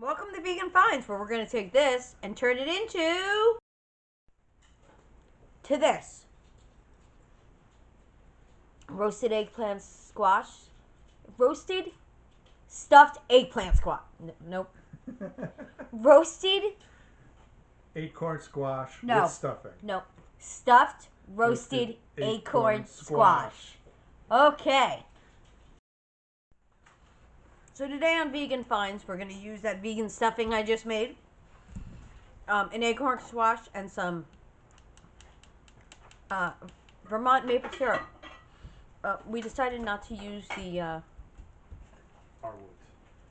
Welcome to Vegan Finds, where we're going to take this and turn it into this. Roasted eggplant squash. Roasted stuffed eggplant squash. Nope. Roasted acorn squash no, with stuffing. Nope. Stuffed roasted acorn squash. Okay. So today on Vegan Finds, we're going to use that vegan stuffing I just made. An acorn squash and some Vermont maple syrup. We decided not to use the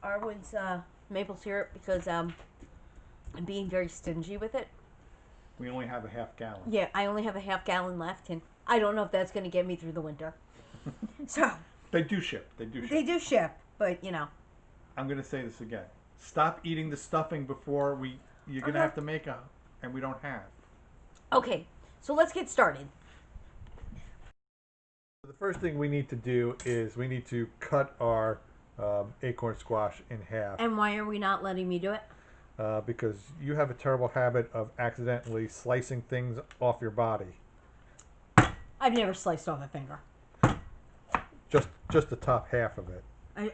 Arwood's maple syrup because I'm being very stingy with it. We only have a half gallon. Yeah, I only have a half gallon left, and I don't know if that's going to get me through the winter. So They do ship. They do ship, but you know. I'm going to say this again. Stop eating the stuffing before you're going to have to make and we don't have. Okay, so let's get started. The first thing we need to do is we need to cut our acorn squash in half. And why are we not letting me do it? Because you have a terrible habit of accidentally slicing things off your body. I've never sliced off a finger. Just the top half of it.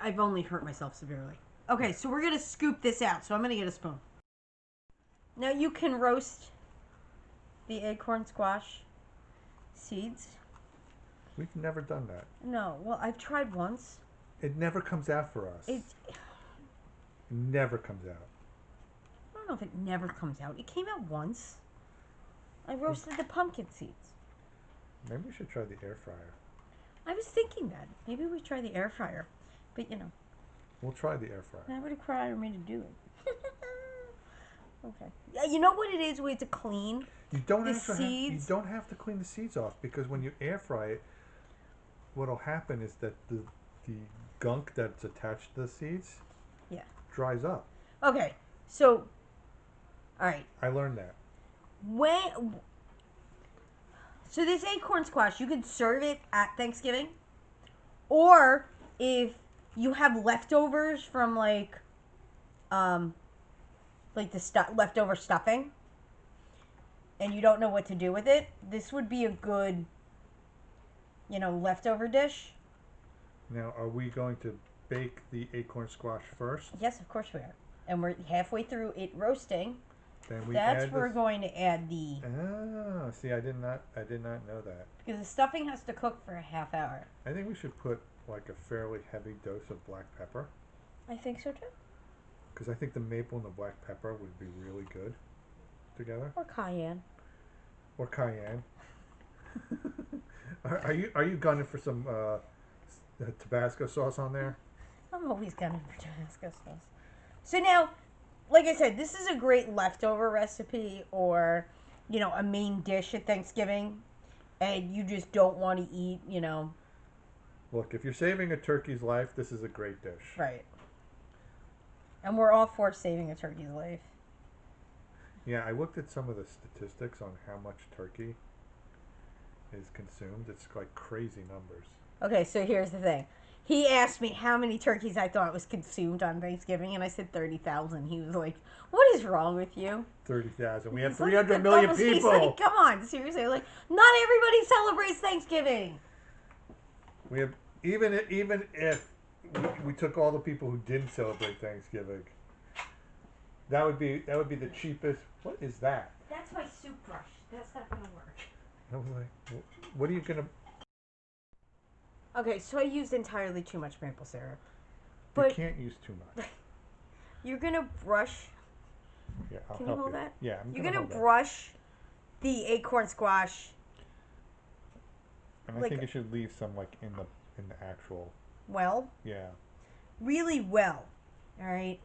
I've only hurt myself severely. Okay, so we're going to scoop this out. So I'm going to get a spoon. Now you can roast the acorn squash seeds. We've never done that. No, well, I've tried once. It never comes out for us. It never comes out. I don't know if it never comes out. It came out once. I roasted the pumpkin seeds. Maybe we should try the air fryer. I was thinking that. Maybe we try the air fryer. But, you know. We'll try the air fryer. That would require me to do it. Okay. Yeah, you know what it is? We have to clean you don't have to clean the seeds off, because when you air fry it, what'll happen is that the gunk that's attached to the seeds dries up. Okay. So, all right. I learned that. So this acorn squash, you could serve it at Thanksgiving, or if you have leftovers from like the leftover stuffing, and you don't know what to do with it, this would be a good, leftover dish. Now, are we going to bake the acorn squash first? Yes, of course we are. And we're halfway through it roasting. Then That's where we're going to add the... Ah, see, I did not know that. Because the stuffing has to cook for a half hour. I think we should put like a fairly heavy dose of black pepper. I think so too. Because I think the maple and the black pepper would be really good together. Or cayenne. Or cayenne. Are you gunning for some Tabasco sauce on there? I'm always gunning for Tabasco sauce. So now, like I said, this is a great leftover recipe, or, a main dish at Thanksgiving, and you just don't want to eat, Look, if you're saving a turkey's life, this is a great dish. Right. And we're all for saving a turkey's life. Yeah, I looked at some of the statistics on how much turkey is consumed. It's like crazy numbers. Okay, so here's the thing. He asked me how many turkeys I thought was consumed on Thanksgiving, and I said 30,000. He was like, "What is wrong with you?" 30,000. We have 300 million people. He's like, "Come on, seriously." Like, not everybody celebrates Thanksgiving. We have even if we took all the people who didn't celebrate Thanksgiving, that would be the cheapest. What is that? That's my soup brush. That's not gonna work. I was like, what are you gonna? Okay, so I used entirely too much maple syrup. But you can't use too much. You're gonna brush. Yeah, I'll Can help you hold you. that? Yeah, You're gonna brush the acorn squash. And I think you should leave some like in the actual. Well. Yeah. Really well, all right,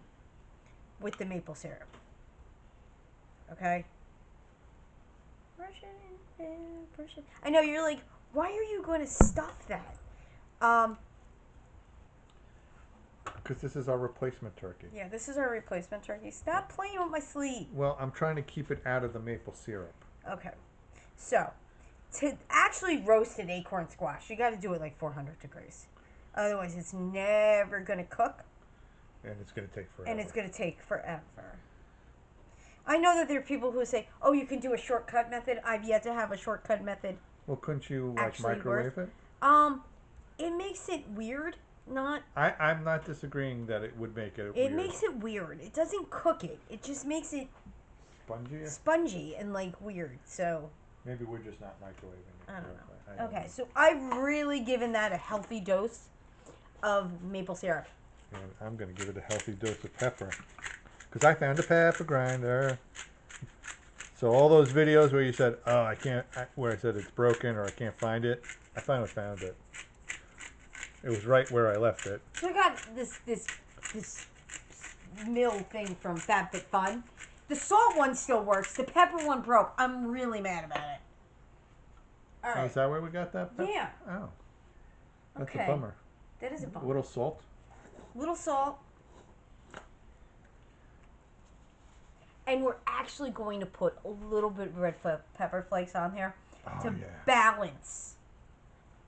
with the maple syrup. Okay. Brush it in there, brush it. I know you're like, why are you going to stuff that? Because this is our replacement turkey. Yeah, this is our replacement turkey. Stop playing with my sleeve. Well, I'm trying to keep it out of the maple syrup. Okay. So, to actually roast an acorn squash, you got to do it like 400 degrees. Otherwise, it's never going to cook. And it's going to take forever. And it's going to take forever. I know that there are people who say, "Oh, you can do a shortcut method." I've yet to have a shortcut method. Well, couldn't you microwave it? It makes it weird. Not. I'm not disagreeing that it would make it weird. It makes it weird. It doesn't cook it. It just makes it spongy and like weird. So maybe we're just not microwaving it. I don't know. Okay, so I've really given that a healthy dose of maple syrup. And I'm going to give it a healthy dose of pepper. Because I found a pepper grinder. So all those videos where you said, "Oh, I can't," where I said it's broken or I can't find it, I finally found it. It was right where I left it. So I got this mill thing from FabFitFun. The salt one still works. The pepper one broke. I'm really mad about it. All right. Oh, is that where we got that pepper? Yeah. Oh. That's a bummer. That is a bummer. Little salt. Little salt. And we're actually going to put a little bit of red pepper flakes on there to balance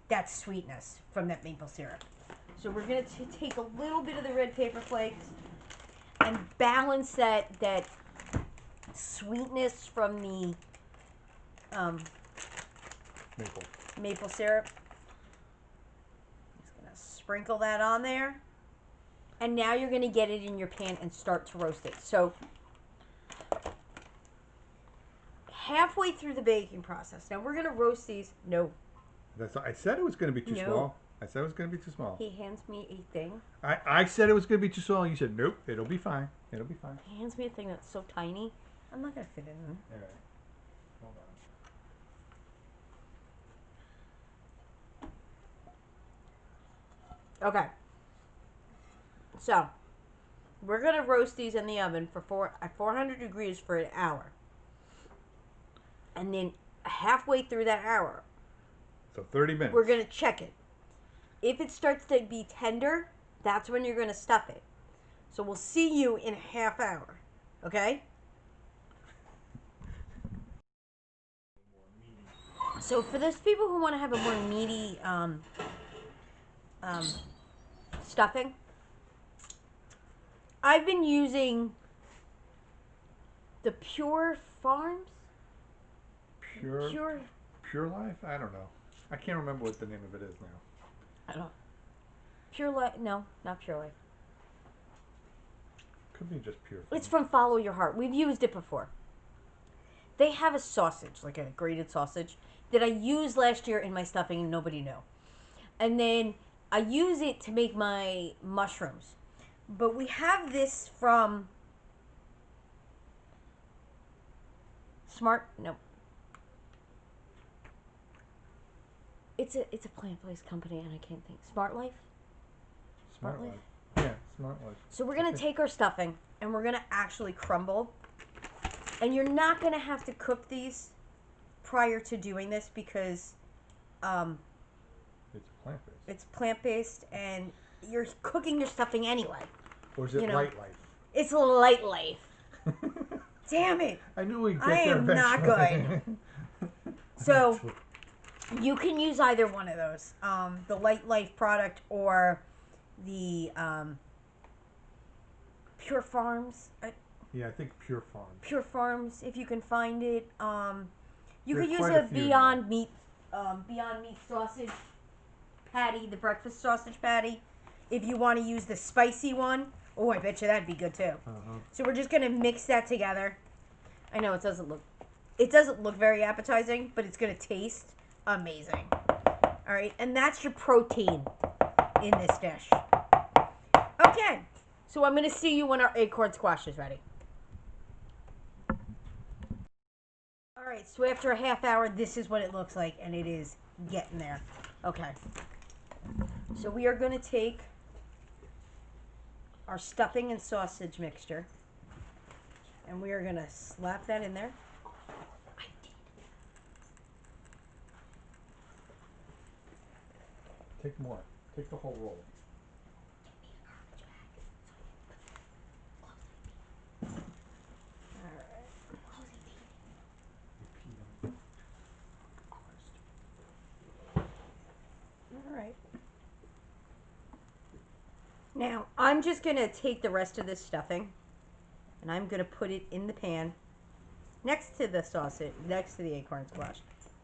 that sweetness from that maple syrup. So we're going to take a little bit of the red pepper flakes and balance that sweetness from the maple syrup. Just going to sprinkle that on there. And now you're going to get it in your pan and start to roast it. So halfway through the baking process. Now we're going to roast these. No. I said it was going to be too small. I said it was going to be too small. He hands me a thing. I said it was going to be too small. You said, nope, it'll be fine. It'll be fine. He hands me a thing that's so tiny. I'm not going to fit it in. All right. Hold on. Okay. So, we're going to roast these in the oven at 400 degrees for an hour. And then halfway through that hour, so 30 minutes. We're going to check it. If it starts to be tender, that's when you're going to stuff it. So we'll see you in a half hour. Okay? So for those people who want to have a more meaty stuffing, I've been using the Pure Farms. Pure Life? I don't know. I can't remember what the name of it is now. I don't know. Pure Life? No, not Pure Life. Could be just Pure. It's from Follow Your Heart. We've used it before. They have a sausage, like a grated sausage, that I used last year in my stuffing and nobody knew. And then I use it to make my mushrooms. But we have this from No. It's a plant-based company and I can't think. Smart Life? Smart Life. Yeah, Smart Life. So we're going to take our stuffing and we're going to actually crumble. And you're not going to have to cook these prior to doing this because it's plant-based. It's plant-based and you're cooking your stuffing anyway. Or is it Light Life? It's Light Life. Damn it. I knew we'd get there eventually. I am not good. So you can use either one of those. The Light Life product or the Pure Farms. Yeah, I think Pure Farms. Pure Farms, if you can find it. You could use a Beyond Meat sausage patty, the breakfast sausage patty. If you want to use the spicy one, oh, I bet you that'd be good too. So we're just gonna mix that together. I know it doesn't look very appetizing, but it's gonna taste amazing. All right, and that's your protein in this dish. Okay, so I'm gonna see you when our acorn squash is ready. All right, so after a half hour, this is what it looks like, and it is getting there. Okay, so we are going to take our stuffing and sausage mixture, and we are going to slap that in there. Take more. Take the whole roll. All right. Now, I'm just going to take the rest of this stuffing and I'm going to put it in the pan next to the sausage, next to the acorn squash,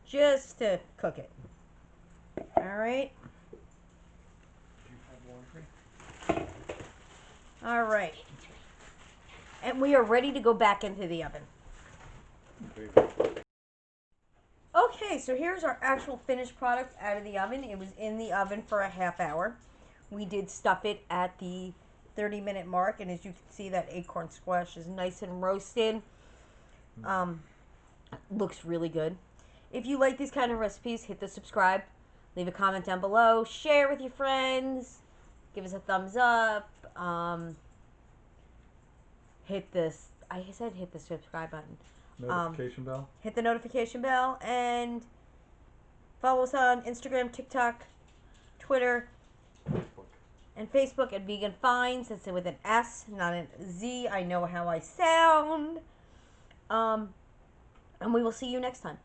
just to cook it. All right. All right. And we are ready to go back into the oven. Okay, so here's our actual finished product out of the oven. It was in the oven for a half hour. We did stuff it at the 30-minute mark, and as you can see, that acorn squash is nice and roasted. Looks really good. If you like these kind of recipes, hit the subscribe, leave a comment down below, share with your friends, give us a thumbs up, hit this, I said hit the subscribe button. Notification bell. Hit the notification bell, and follow us on Instagram, TikTok, Twitter, and Facebook at Vegan Finds. It's with an S, not a Z. I know how I sound. And we will see you next time.